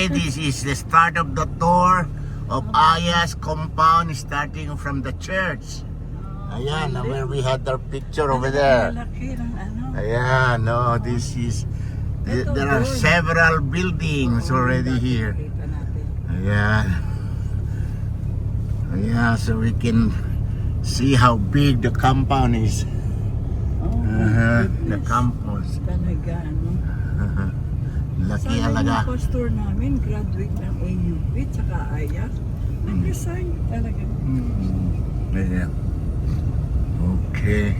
Okay, this is the start of the tour of Aya's compound starting from the church. Ayan, where we had our picture over there. Malaki ng ano. Ayan, no, this is, there are several buildings already here. Kita natin. Ayan. Ayan, so we can see how big the compound is. The campus. Talaga, ano. Laki Sana alaga. yung pastor namin, graduate ng AUP, tsaka AYAS. Nag-resign talaga. Ayan. Okay.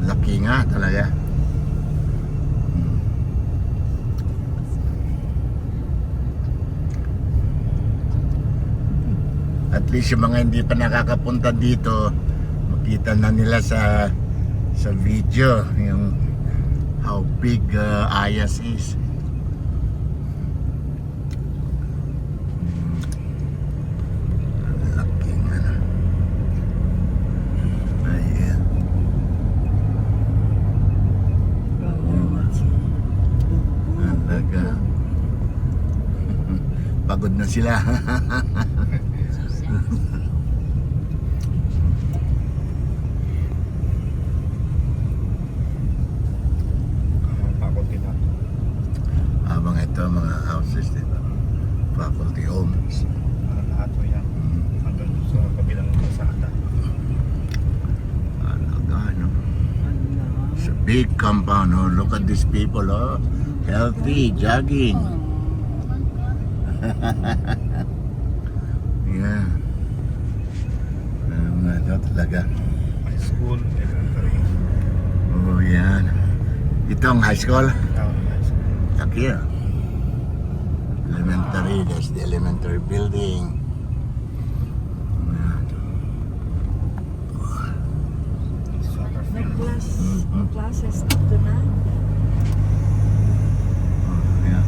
Laki nga talaga. At least yung mga hindi pa nakakapunta dito, makita na nila sa video yung how big Ayas is. Laki nga na. Ayan. Talaga. Pagod na sila. Habang ito mga houses, diba? Faculty homes. Lahat po yan. Hanggang sa kabilang kalsada. Ano? It's a big compound. Oh, look at these people. Oh, healthy, jogging. Yeah. Ito talaga. High school, elementary. Oh, yan. Itong high school. High school. Look here. Elementary, that's the elementary building. Soccer field. Classes dito na. Yeah.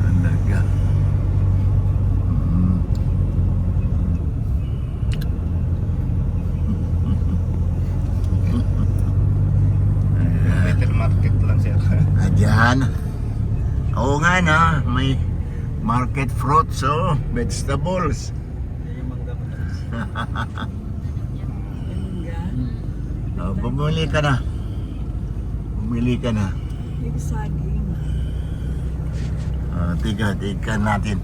Talaga. Little market lang siya. Ayan. Oo nga na, may market fruits, oh, vegetables. Bumili ka na. Bumili ka na. Yung saging. Tiga natin.